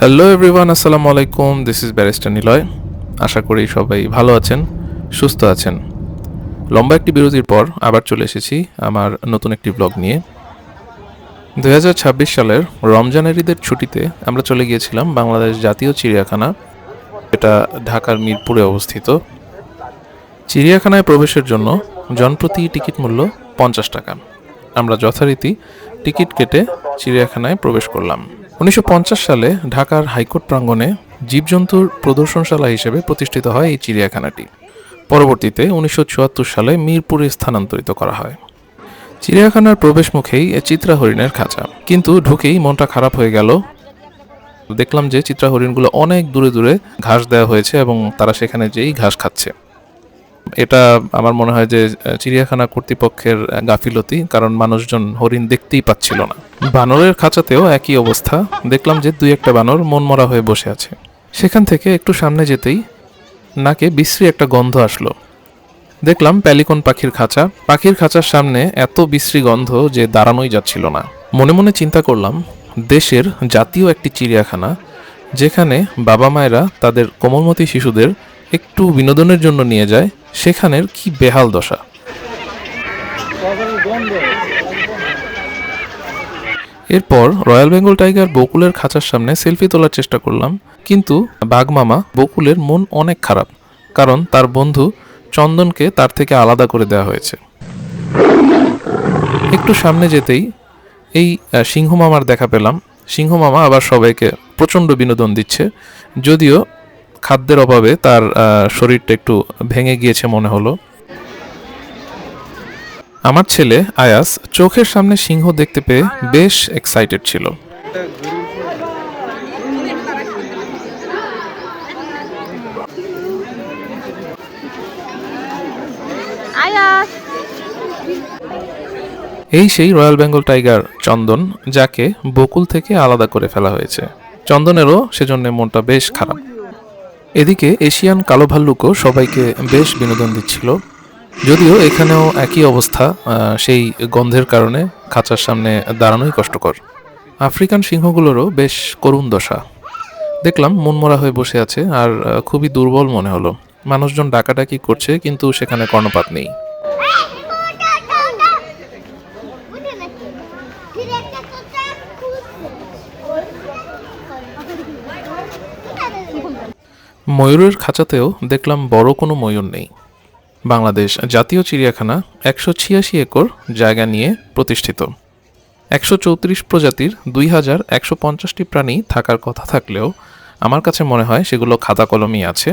Hello everyone, আসসালামু আলাইকুম। This is barrister Niloy. আশা করি সবাই ভালো আছেন, সুস্থ আছেন। লম্বা একটি বিরতির পর আবার চলে এসেছি আমার নতুন একটি ব্লগ নিয়ে। 2026 সালের রমজানের ঈদের ছুটিতে আমরা চলে গিয়েছিলাম বাংলাদেশ জাতীয় চিড়িয়াখানা, যেটা ঢাকার মিরপুরে অবস্থিত। চিড়িয়াখানায় প্রবেশের জন্য জনপ্রতি টিকিট মূল্য 50 টাকা। আমরা যথারীতি টিকিট কেটে চিড়িয়াখানায় প্রবেশ করলাম। 1950 সালে ঢাকার হাইকোর্ট প্রাঙ্গণে জীবজন্তুর প্রদর্শনশালা হিসেবে প্রতিষ্ঠিত হয় এই চিড়িয়াখানাটি। পরবর্তীতে 1974 সালে মিরপুরে স্থানান্তরিত করা হয়। চিড়িয়াখানার প্রবেশ মুখেই চিত্রা হরিণের খাঁচা, কিন্তু ঢুকেই মনটা খারাপ হয়ে গেল। দেখলাম যে চিত্রা হরিণগুলো অনেক দূরে দূরে ঘাস দেওয়া হয়েছে এবং তারা সেখানে যেই ঘাস খাচ্ছে। এটা আমার মনে হয় যে চিড়িয়াখানা কর্তৃপক্ষের গাফিলতি, কারণ মানুষজন হরিণ দেখতেই পাচ্ছিল না। বানরের খাঁচাতেও একই অবস্থা। দেখলাম যে দুই একটা বানর মনমরা হয়ে বসে আছে। সেখান থেকে একটু সামনে যেতেই নাকে বিশ্রী একটা গন্ধ আসলো। দেখলাম প্যালিকন পাখির খাঁচা। পাখির খাঁচার সামনে এত বিশ্রী গন্ধ যে দাঁড়ানোই যাচ্ছিল না। মনে মনে চিন্তা করলাম, দেশের জাতীয় একটি চিড়িয়াখানা, যেখানে বাবা মায়েরা তাদের কোমলমতি শিশুদের একটু বিনোদনের জন্য নিয়ে যায়, সেখানের কি বেহাল দশা। এরপর রয়্যাল বেঙ্গল টাইগার বকুলের খাঁচার সামনে সেলফি তোলার চেষ্টা করলাম, কিন্তু বাঘ মামা বকুলের মন অনেক খারাপ, কারণ তার বন্ধু চন্দনকে তার থেকে আলাদা করে দেওয়া হয়েছে। একটু সামনে যেতেই এই সিংহ মামার দেখা পেলাম। সিংহ মামা আবার সবাইকে প্রচণ্ড বিনোদন দিচ্ছে, যদিও খাদ্যের অভাবে তার শরীরটা একটু ভেঙে গিয়েছে মনে হলো। আমার ছেলে আয়াস চোখের সামনে সিংহ দেখতে পেয়ে বেশ এক্সাইটেড ছিল। এই সেই রয়্যাল বেঙ্গল টাইগার চন্দন, যাকে বকুল থেকে আলাদা করে ফেলা হয়েছে। চন্দনেরও সেজন্য মনটা বেশ খারাপ। এদিকে এশিয়ান কালো ভাল্লুকও সবাইকে বেশ বিনোদন দিচ্ছিল, যদিও এখানেও একই অবস্থা, সেই গন্ধের কারণে খাঁচার সামনে দাঁড়ানোই কষ্টকর। আফ্রিকান সিংহগুলোরও বেশ করুণ দশা। দেখলাম মনমরা হয়ে বসে আছে, আর খুবই দুর্বল মনে হলো। মানুষজন ডাকাডাকি করছে, কিন্তু সেখানে কর্ণপাত নেই। ময়ূরের খাঁচাতেও দেখলাম বড় কোনো ময়ূর নেই। বাংলাদেশ জাতীয় চিড়িয়াখানা 186 একর জায়গা নিয়ে প্রতিষ্ঠিত। 134 প্রজাতির 2150টি প্রাণী থাকার কথা থাকলেও আমার কাছে মনে হয় সেগুলো খাতা কলমই আছে,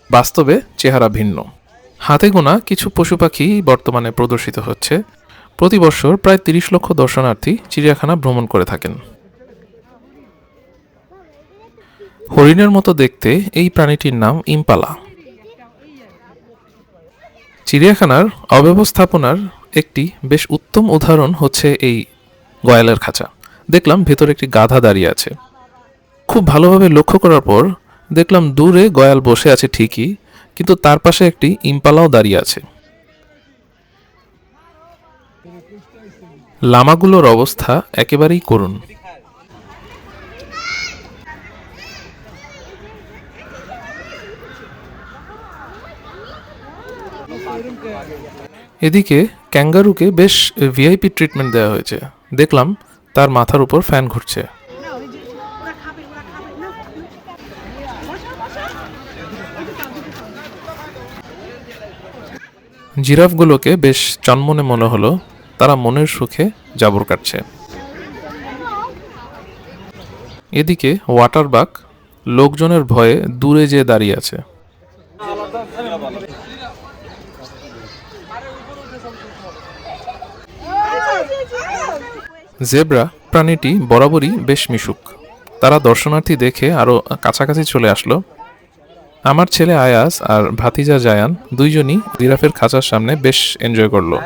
বাস্তবে চেহারা ভিন্ন। হাতে গোনা কিছু পশু পাখি বর্তমানে প্রদর্শিত হচ্ছে। প্রতি বছর প্রায় 30 লক্ষ দর্শনার্থী চিড়িয়াখানা ভ্রমণ করে থাকেন। হরিণের মতো দেখতে এই প্রাণীটির নাম ইম্পালা। চিড়িয়াখানার অব্যবস্থাপনার একটি বেশ উত্তম উদাহরণ হচ্ছে এই গয়ালের খাঁচা। দেখলাম ভেতরে একটি গাধা দাঁড়িয়ে আছে। খুব ভালোভাবে লক্ষ্য করার পর দেখলাম দূরে গয়াল বসে আছে ঠিকই, কিন্তু তার পাশে একটি ইম্পালাও দাঁড়িয়ে আছে। লামাগুলোর অবস্থা একেবারেই করুণ। এদিকে ক্যাঙ্গারুকে বেশ ভিআইপি ট্রিটমেন্ট দেওয়া হয়েছে। দেখলাম তার মাথার উপর ফ্যান ঘুরছে। জিরাফগুলোকে বেশ চনমনে মনে হলো, তারা মনের সুখে জাবর কাটছে। এদিকে ওয়াটার বাগ লোকজনের ভয়ে দূরে যেয়ে দাঁড়িয়ে আছে। জেব্রা প্রাণীটি বরাবরই বেশ মিশুক। তারা দর্শনার্থী দেখে আরও কাছাকাছি চলে আসলো। আমার ছেলে আয়াস আর ভাতিজা জায়ান দুইজনই জিরাফের খাঁচার সামনে বেশ এনজয় করলো।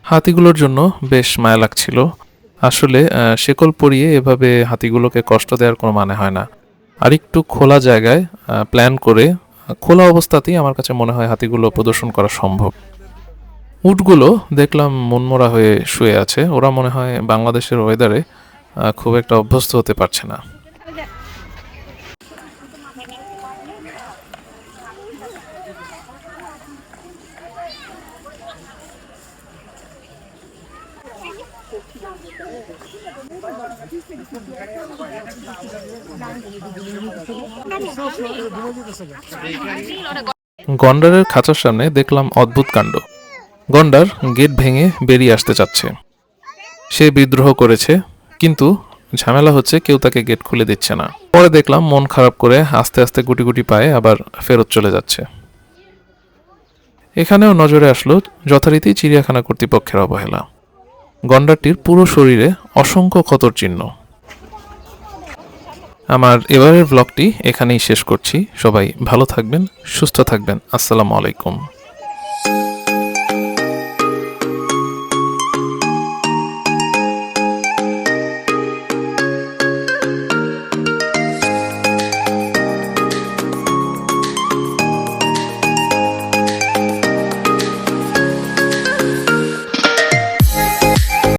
হাতিগুলোর জন্য বেশ মায়া লাগছিল। আসলে শেকল পরিয়ে এভাবে হাতিগুলোকে কষ্ট দেওয়ার কোনো মানে হয় না। আর একটু খোলা জায়গায় প্ল্যান করে খোলা অবস্থাতেই আমার কাছে মনে হয় হাতিগুলো প্রদর্শন করা সম্ভব। উটগুলো দেখলাম মনমরা হয়ে শুয়ে আছে, ওরা মনে হয় বাংলাদেশের ওয়েদারে খুব একটা অভ্যস্ত হতে পারছে না। গন্ডারের খাঁচার সামনে দেখলাম অদ্ভুত কাণ্ড। গন্ডার গেট ভেঙে বেরিয়ে আসতে চাচ্ছে। সে বিদ্রোহ করেছে, কিন্তু ঝামেলা হচ্ছে কেউ তাকে গেট খুলে দিচ্ছে না। পরে দেখলাম মন খারাপ করে আস্তে আস্তে গুটি গুটি পায়ে আবার ফেরত চলে যাচ্ছে। এখানেও নজরে আসলো যথারীতি চিড়িয়াখানা কর্তৃপক্ষের অবহেলা। গন্ডারটির পুরো শরীরে অসংখ্য ক্ষতর চিহ্ন। আমার এবারের ব্লগটি এখানেই শেষ করছি। সবাই ভালো থাকবেন, সুস্থ থাকবেন। আসসালামু আলাইকুম।